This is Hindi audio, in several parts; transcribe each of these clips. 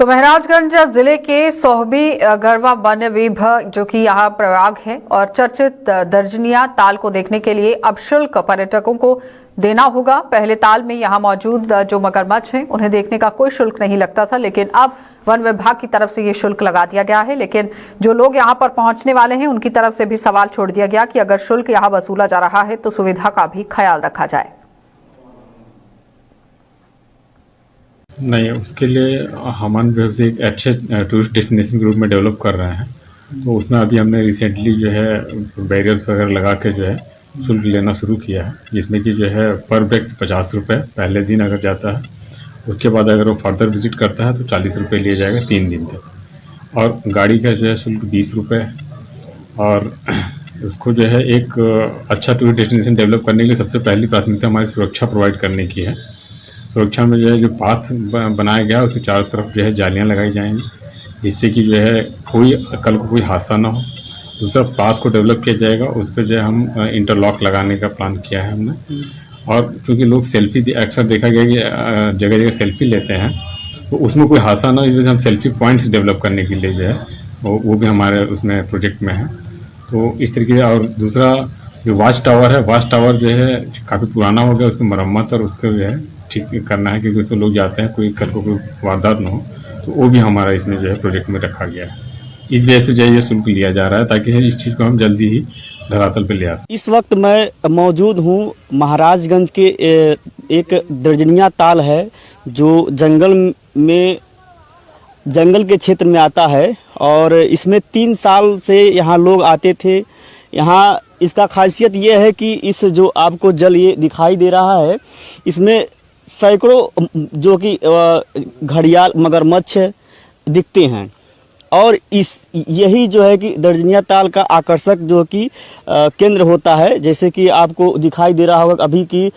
तो महाराजगंज जिले के सोहबी गढ़वा वन्य विभाग जो कि यहाँ प्रयाग है और चर्चित दर्जनिया ताल को देखने के लिए अब शुल्क पर्यटकों को देना होगा। पहले ताल में यहाँ मौजूद जो मगरमच्छ हैं उन्हें देखने का कोई शुल्क नहीं लगता था, लेकिन अब वन विभाग की तरफ से ये शुल्क लगा दिया गया है। लेकिन जो लोग यहाँ पर पहुंचने वाले हैं उनकी तरफ से भी सवाल छोड़ दिया गया कि अगर शुल्क यहाँ वसूला जा रहा है तो सुविधा का भी ख्याल रखा जाए। नहीं, उसके लिए हमारे जो है एक अच्छे टूरिस्ट डेस्टिनेशन के रूप में डेवलप कर रहे हैं। तो उसमें अभी हमने रिसेंटली जो है बैरियर्स वगैरह लगा के जो है शुल्क लेना शुरू किया है, जिसमें कि जो है पर व्यक्ति 50 रुपये पहले दिन अगर जाता है, उसके बाद अगर वो फर्दर विजिट करता है तो 40 रुपये लिया जाएगा 3 दिन तक। और गाड़ी का जो है शुल्क 20 रुपये। और उसको जो है एक अच्छा टूरिस्ट डेस्टिनेशन डेवलप करने के लिए सबसे पहली प्राथमिकता हमारी सुरक्षा प्रोवाइड करने की है। सुरक्षा में जो है जो पाथ बनाया गया उसके चारों तरफ जो है जालियाँ लगाई जाएंगी, जिससे कि जो है कल को कोई हादसा ना हो। दूसरा, पाथ को डेवलप किया जाएगा, उस पर जो है हम इंटरलॉक लगाने का प्लान किया है हमने। और क्योंकि लोग सेल्फी अक्सर देखा गया कि जगह जगह सेल्फी लेते हैं, तो उसमें कोई हादसा ना हो, इस वजह से हम सेल्फी पॉइंट्स डेवलप करने के लिए जो है वो भी हमारे उसमें प्रोजेक्ट में है। तो इस तरीके से। और दूसरा, जो वॉच टावर है, वॉच टावर जो है काफ़ी पुराना हो गया, उसकी मरम्मत और उसको जो है ठीक करना है, क्योंकि उसमें लोग जाते हैं, कोई कल को कोई वारदात न हो, तो वो भी हमारा इसमें जो है प्रोजेक्ट में रखा गया है। इस वजह से जो है ये शुल्क लिया जा रहा है, ताकि इस चीज़ को हम जल्दी ही धरातल पर ले आ सकें। इस वक्त मैं मौजूद हूँ महाराजगंज के एक दर्जनिया ताल है जो जंगल के क्षेत्र में आता है, और इसमें 3 साल से यहाँ लोग आते थे। यहाँ इसका खासियत ये है कि इस जो आपको जल ये दिखाई दे रहा है, इसमें सैकड़ों जो कि घड़ियाल मगरमच्छ दिखते हैं। और यही जो है कि दर्जनिया ताल का आकर्षक जो कि केंद्र होता है, जैसे कि आपको दिखाई दे रहा होगा अभी कि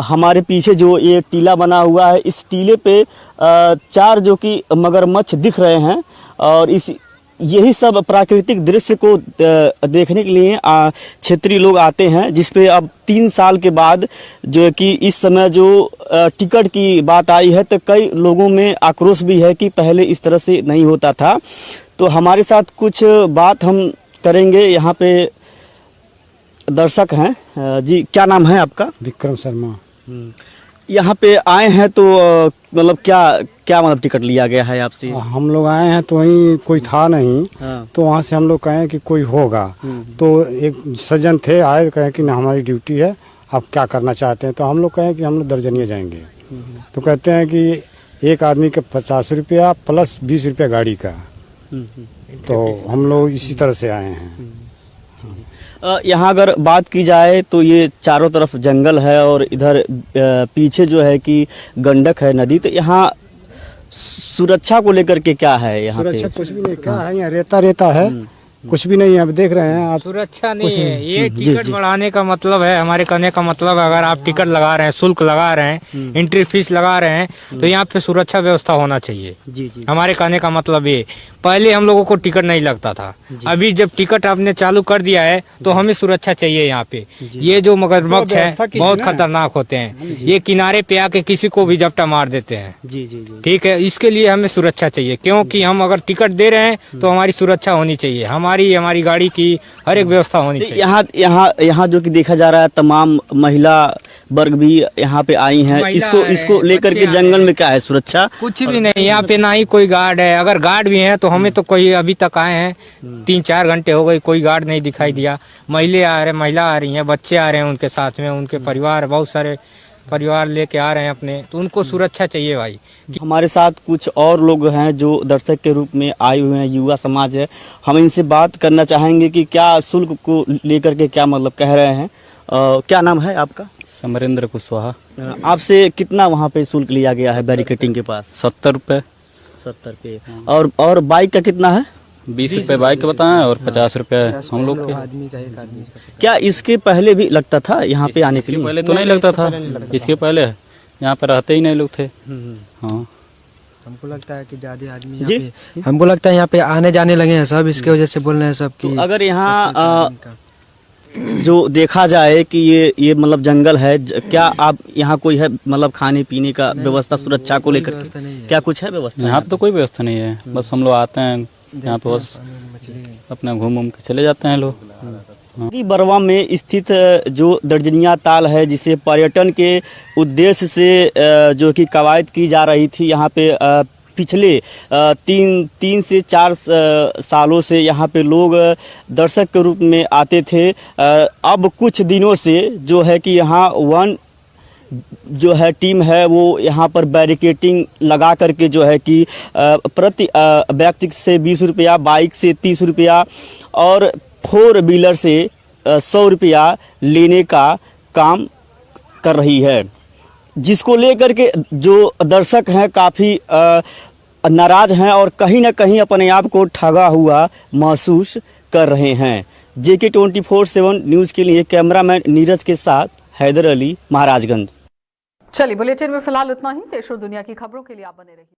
हमारे पीछे जो ये टीला बना हुआ है, इस टीले पे 4 जो कि मगरमच्छ दिख रहे हैं। और यही सब प्राकृतिक दृश्य को देखने के लिए क्षेत्रीय लोग आते हैं, जिस पे अब 3 साल के बाद जो है कि इस समय जो टिकट की बात आई है, तो कई लोगों में आक्रोश भी है कि पहले इस तरह से नहीं होता था। तो हमारे साथ कुछ बात हम करेंगे, यहाँ पे दर्शक हैं। जी, क्या नाम है आपका? विक्रम शर्मा। यहाँ पे आए हैं तो मतलब क्या मतलब टिकट लिया गया है आपसे? हम लोग आए हैं तो वहीं कोई था नहीं। हाँ। तो वहाँ से हम लोग कहें कि कोई होगा, तो एक सज्जन थे, आए, कहें कि ना हमारी ड्यूटी है, आप क्या करना चाहते हैं? तो हम लोग कहें कि हम लोग दर्जनिया जाएंगे। तो कहते हैं कि एक आदमी के 50 रुपया प्लस 20 रुपया गाड़ी का। तो हम लोग इसी तरह से आए हैं। यहाँ अगर बात की जाए तो ये चारों तरफ जंगल है, और इधर पीछे जो है कि गंडक है नदी। तो यहाँ सुरक्षा को लेकर के क्या है? यहाँ सुरक्षा कुछ भी नहीं, क्या है, यहाँ रेता है, कुछ भी नहीं है। अब देख रहे हैं आप, सुरक्षा नहीं है। ये टिकट बढ़ाने का मतलब है, हमारे कहने का मतलब है, अगर आप टिकट लगा रहे हैं, शुल्क लगा रहे हैं, एंट्री फीस लगा रहे हैं, तो यहाँ पे सुरक्षा व्यवस्था होना चाहिए। जी जी। हमारे कहने का मतलब ये, पहले हम लोगों को टिकट नहीं लगता था, अभी जब टिकट आपने चालू कर दिया है तो हमें सुरक्षा चाहिए। यहाँ पे ये जो मगरमच्छ है बहुत खतरनाक होते हैं, ये किनारे पे आके किसी को भी झपटा मार देते हैं। जी जी जी। ठीक है, इसके लिए हमें सुरक्षा चाहिए, क्योंकि हम अगर टिकट दे रहे हैं तो हमारी सुरक्षा होनी चाहिए, हमारी गाड़ी की हर एक व्यवस्था होनी चाहिए। यहाँ जो कि देखा जा रहा है, तमाम महिला वर्ग भी यहाँ पे आई हैं। इसको लेकर के जंगल में क्या है सुरक्षा? कुछ भी नहीं, यहाँ पे ना ही कोई गार्ड है। अगर गार्ड भी है तो हमें तो कोई, अभी तक आए हैं 3-4 घंटे हो गए, कोई गार्ड नहीं दिखाई दिया। महिला आ रही हैं, बच्चे आ रहे हैं उनके साथ में, उनके परिवार, बहुत सारे परिवार लेके आ रहे हैं अपने, तो उनको सुरक्षा चाहिए भाई। हमारे साथ कुछ और लोग हैं जो दर्शक के रूप में आए हुए हैं, युवा समाज है। हम इनसे बात करना चाहेंगे कि क्या शुल्क को लेकर के क्या मतलब कह रहे हैं। क्या नाम है आपका? समरेंद्र कुशवाहा। आपसे कितना वहाँ पे शुल्क लिया गया है बैरिकेटिंग के पास? 70 रुपये। 70 रुपये। और बाइक का कितना है? 20 रुपये बाइक का बताएं, और 50 रुपये हम लोग के। क्या इसके पहले भी लगता था यहाँ पे आने के लिए? पहले तो नहीं लगता था, इसके पहले यहाँ पे रहते ही नहीं लोग थे। हाँ, हमको लगता है कि ज्यादा आदमी यहाँ पे, हमको लगता है यहाँ पे आने जाने लगे हैं सब, इसके वजह से बोल रहे हैं सब कि तो अगर यहाँ जो देखा जाए कि ये मतलब जंगल है, क्या आप यहाँ कोई है मतलब खाने पीने का व्यवस्था सुरक्षा को लेकर व्यवस्था नहीं है। क्या कुछ है व्यवस्था? यहाँ पे तो कोई व्यवस्था नहीं है, बस हम लोग आते हैं यहाँ पे, बस अपना घूम के चले जाते हैं लोग। कि बरवा में स्थित जो दर्जनिया ताल है, जिसे पर्यटन के उद्देश्य से जो कि कवायद की जा रही थी, यहाँ पे पिछले 3 से 4 सालों से यहाँ पे लोग दर्शक के रूप में आते थे। अब कुछ दिनों से जो है कि यहाँ वन जो है टीम है वो यहाँ पर बैरिकेटिंग लगा करके जो है कि प्रति व्यक्ति से 20 रुपया, बाइक से 30 रुपया और 4 व्हीलर से 100 रुपया लेने का काम कर रही है, जिसको लेकर के जो दर्शक हैं काफ़ी नाराज हैं और कहीं ना कहीं अपने आप को ठगा हुआ महसूस कर रहे हैं। JK 24/7 न्यूज़ के लिए कैमरामैन नीरज के साथ हैदर अली, महाराजगंज। चलिए, बुलेटिन में फिलहाल इतना ही। देश और दुनिया की खबरों के लिए आप बने रहिए।